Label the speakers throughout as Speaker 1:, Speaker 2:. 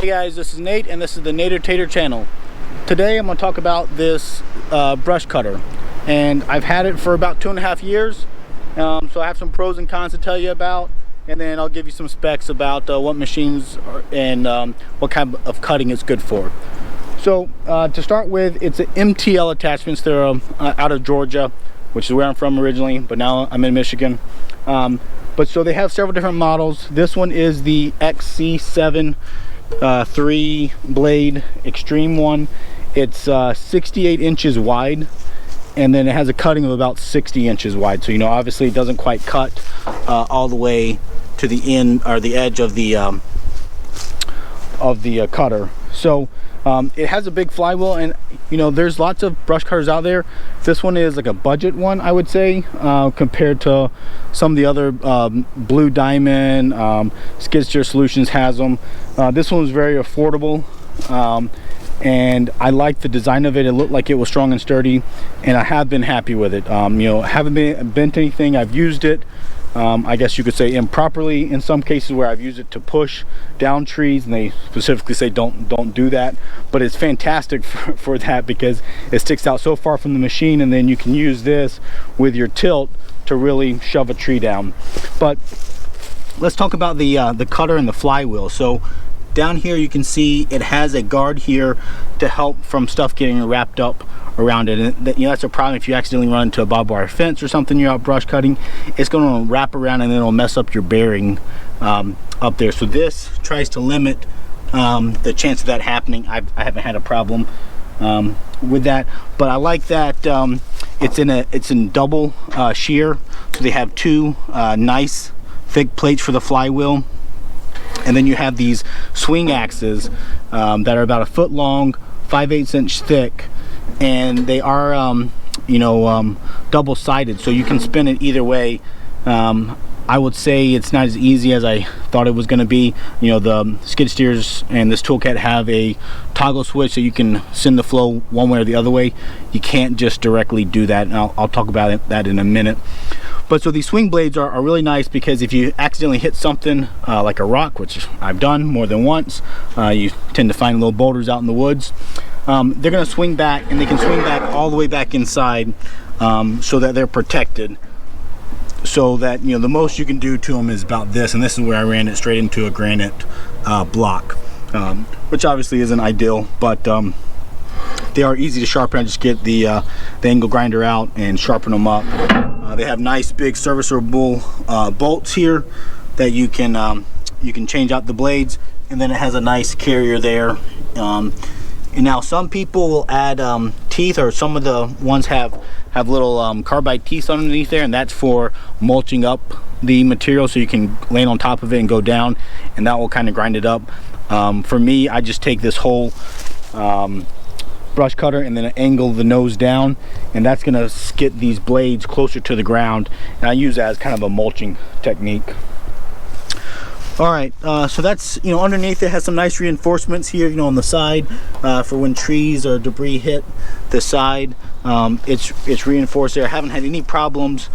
Speaker 1: Hey guys, this is Nate and this is the Nader Tater channel. Today I'm going to talk about this brush cutter, and I've had it for about 2.5 years. So I have some pros and cons to tell you about, and then I'll give you some specs about what machines and what kind of cutting it's good for. So to start with, it's an MTL attachments. They're out of Georgia, which is where I'm from originally, but now I'm in Michigan. But so they have several different models. This one is the XC7 3 blade extreme one. It's 68 inches wide, and then it has a cutting of about 60 inches wide. So you know, obviously it doesn't quite cut all the way to the end or the edge of the cutter. So it has a big flywheel, and you know, there's lots of brush cutters out there. This one is like a budget one, I would say, compared to some of the other Blue Diamond, Skid Steer Solutions has them. This one was very affordable, and I like the design of it. It looked like it was strong and sturdy, and I have been happy with it. You know, haven't been bent anything. I've used it, I guess you could say, improperly in some cases where I've used it to push down trees, and they specifically say don't do that. But it's fantastic for that, because it sticks out so far from the machine, and then you can use this with your tilt to really shove a tree down. But let's talk about the cutter and the flywheel. So down here you can see it has a guard here to help from stuff getting wrapped up around it, and you know, that's a problem if you accidentally run into a barbed wire fence or something, you're out brush cutting. It's going to wrap around and then it'll mess up your bearing up there. So this tries to limit the chance of that happening. I haven't had a problem with that, but I like that it's in double shear. So they have two nice thick plates for the flywheel, and then you have these swing axes that are about 1 foot long, 5/8 inch thick, and they are you know, double-sided, so you can spin it either way. I would say it's not as easy as I thought it was going to be. You know, the skid steers and this toolkit have a toggle switch, so you can send the flow one way or the other way. You can't just directly do that, and I'll talk about that in a minute. But so these swing blades are really nice, because if you accidentally hit something like a rock, which I've done more than once, you tend to find little boulders out in the woods. They're going to swing back, and they can swing back all the way back inside, so that they're protected. So that, you know, the most you can do to them is about this, and this is where I ran it straight into a granite block, which obviously isn't ideal, but they are easy to sharpen. I just get the angle grinder out and sharpen them up. They have nice big serviceable bolts here that you can change out the blades, and then it has a nice carrier there. And now some people will add teeth, or some of the ones have little carbide teeth underneath there, and that's for mulching up the material, so you can land on top of it and go down, and that will kind of grind it up. For me, I just take this whole brush cutter and then angle the nose down, and that's going to skid these blades closer to the ground, and I use that as kind of a mulching technique. All right, so that's, you know, underneath it has some nice reinforcements here, you know, on the side, for when trees or debris hit the side. It's reinforced there. I haven't had any problems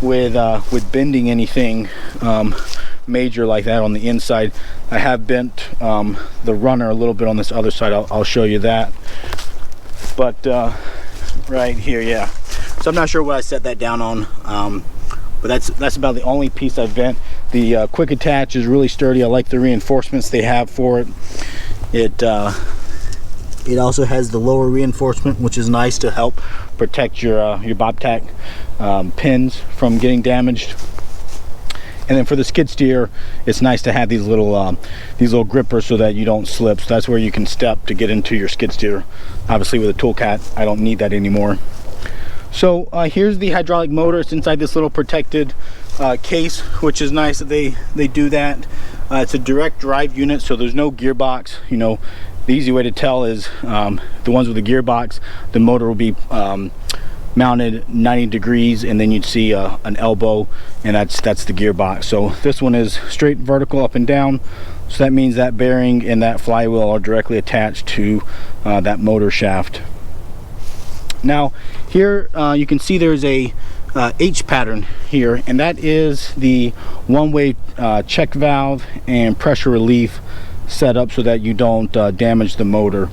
Speaker 1: with bending anything major like that on the inside. I have bent the runner a little bit on this other side. I'll show you that. But right here, yeah. So I'm not sure what I set that down on. But that's about the only piece I've bent. The quick attach is really sturdy. I like the reinforcements they have for it. It also has the lower reinforcement, which is nice to help protect your bobtack pins from getting damaged. And then for the skid steer, it's nice to have these little grippers so that you don't slip. So that's where you can step to get into your skid steer. Obviously with a toolcat, I don't need that anymore. So here's the hydraulic motor. It's inside this little protected case, which is nice that they do that. It's a direct drive unit, so there's no gearbox. You know, the easy way to tell is the ones with the gearbox, the motor will be mounted 90 degrees, and then you'd see an elbow, and that's the gearbox. So this one is straight vertical up and down, so that means that bearing and that flywheel are directly attached to that motor shaft. Now here you can see there's a H pattern here, and that is the one-way check valve and pressure relief set up so that you don't damage the motor.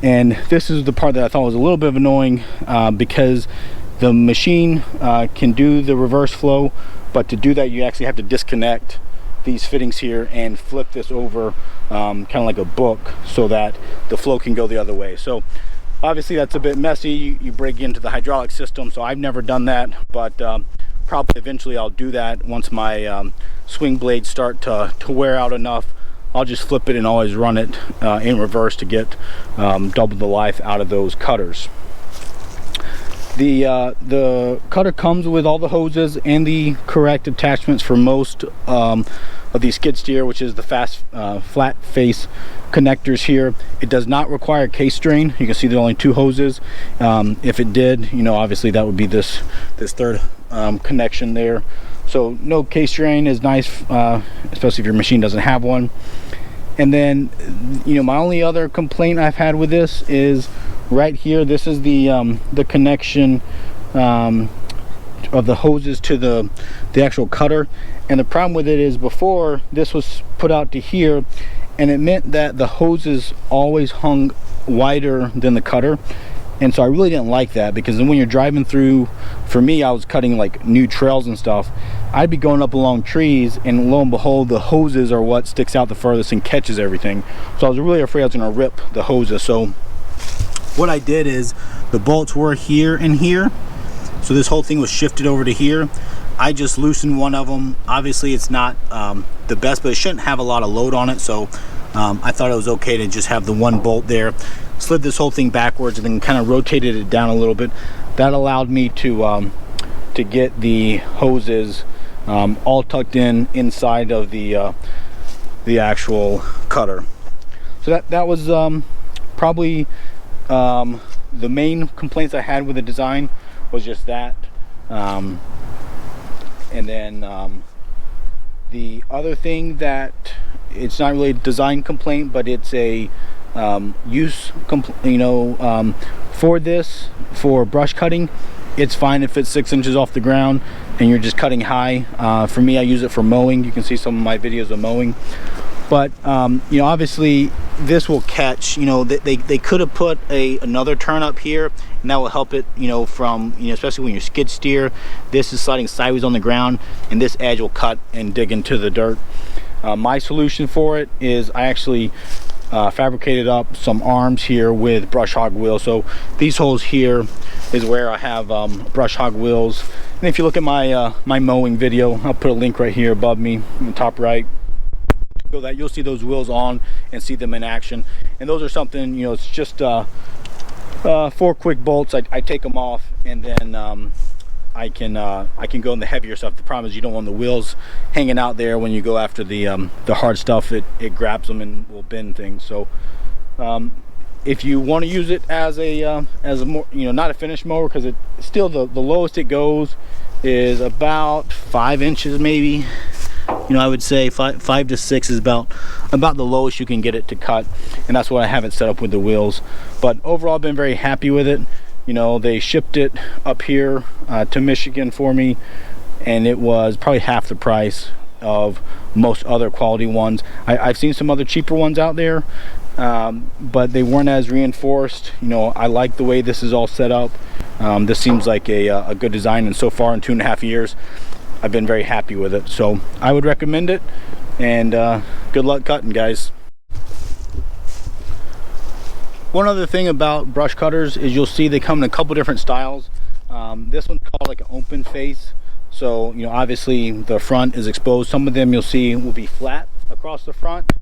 Speaker 1: And this is the part that I thought was a little bit of annoying, because the machine can do the reverse flow, but to do that you actually have to disconnect these fittings here and flip this over kind of like a book so that the flow can go the other way. So obviously that's a bit messy. You break into the hydraulic system, so I've never done that, but probably eventually I'll do that once my swing blades start to wear out enough. I'll just flip it and always run it in reverse to get double the life out of those cutters. The cutter comes with all the hoses and the correct attachments for most of the skid steer, which is the flat face connectors here. It does not require case drain. You can see there are only 2 hoses. If it did, you know, obviously that would be this third connection there. So no case drain is nice, especially if your machine doesn't have one. And then, you know, my only other complaint I've had with this is right here. This is the connection of the hoses to the actual cutter. And the problem with it is before this was put out to here, and it meant that the hoses always hung wider than the cutter. And so I really didn't like that, because then when you're driving through, for me, I was cutting like new trails and stuff, I'd be going up along trees, and lo and behold, the hoses are what sticks out the furthest and catches everything. So I was really afraid I was going to rip the hoses. So what I did is, the bolts were here and here, so this whole thing was shifted over to here. I just loosened one of them. Obviously it's not the best, but it shouldn't have a lot of load on it, so I thought it was okay to just have the one bolt there. Slid this whole thing backwards and then kind of rotated it down a little bit. That allowed me to get the hoses all tucked in inside of the actual cutter. So that was probably the main complaints I had with the design was just that. And then the other thing that, it's not really a design complaint, but it's a use complaint, for this, for brush cutting. It's fine if it's 6 inches off the ground and you're just cutting high. For me, I use it for mowing. You can see some of my videos of mowing. But you know, obviously this will catch, you know, they could have put another turn up here, and that will help it, you know, from, you know, especially when you skid steer, this is sliding sideways on the ground and this edge will cut and dig into the dirt. My solution for it is I actually fabricated up some arms here with brush hog wheels. So these holes here is where I have brush hog wheels. And if you look at my my mowing video, I'll put a link right here above me in the top right, so that you'll see those wheels on and see them in action. And those are something, you know, it's just 4 quick bolts. I take them off, and then I can go in the heavier stuff. The problem is you don't want the wheels hanging out there when you go after the hard stuff. It grabs them and will bend things. So if you want to use it as a more, you know, not a finish mower, because it still, the lowest it goes is about 5 inches maybe. You know, I would say 5 to 6 is about the lowest you can get it to cut, and that's what I have it set up with the wheels. But overall, I've been very happy with it. You know, they shipped it up here to Michigan for me, and it was probably half the price of most other quality ones. I've seen some other cheaper ones out there, but they weren't as reinforced. You know, I like the way this is all set up. This seems like a good design, and so far in 2.5 years, I've been very happy with it. So I would recommend it, and good luck cutting, guys. One other thing about brush cutters is you'll see they come in a couple different styles. This one's called like an open face, so you know, obviously the front is exposed. Some of them you'll see will be flat across the front,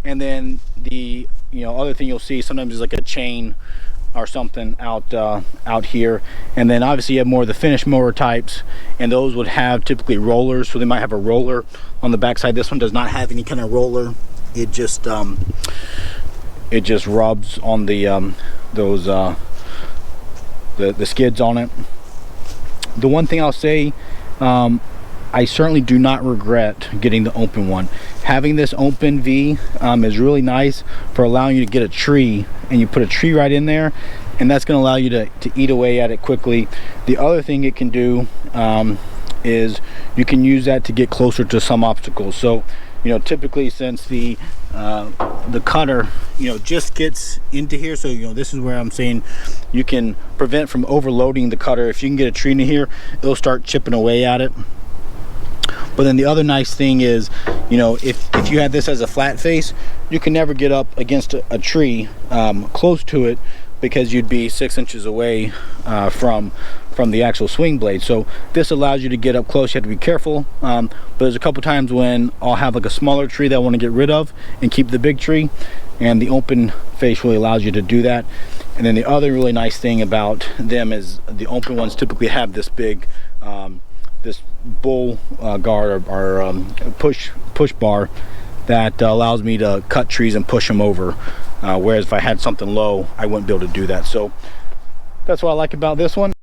Speaker 1: and then the, you know, other thing you'll see sometimes is like a chain or something out here. And then obviously you have more of the finish mower types, and those would have typically rollers, so they might have a roller on the backside. This one does not have any kind of roller. It just rubs on the skids on it. The one thing I'll say, I certainly do not regret getting the open one. Having this open V is really nice for allowing you to get a tree, and you put a tree right in there, and that's going to allow you to eat away at it quickly. The other thing it can do is you can use that to get closer to some obstacles. So you know, typically since the cutter, you know, just gets into here, so you know, this is where I'm saying you can prevent from overloading the cutter. If you can get a tree in here, it'll start chipping away at it. But then the other nice thing is, you know, if you had this as a flat face, you can never get up against a tree close to it, because you'd be 6 inches away from the actual swing blade. So this allows you to get up close. You have to be careful, but there's a couple times when I'll have like a smaller tree that I want to get rid of and keep the big tree, and the open face really allows you to do that. And then the other really nice thing about them is the open ones typically have this big this bull guard or push bar that allows me to cut trees and push them over, whereas if I had something low, I wouldn't be able to do that. So that's what I like about this one.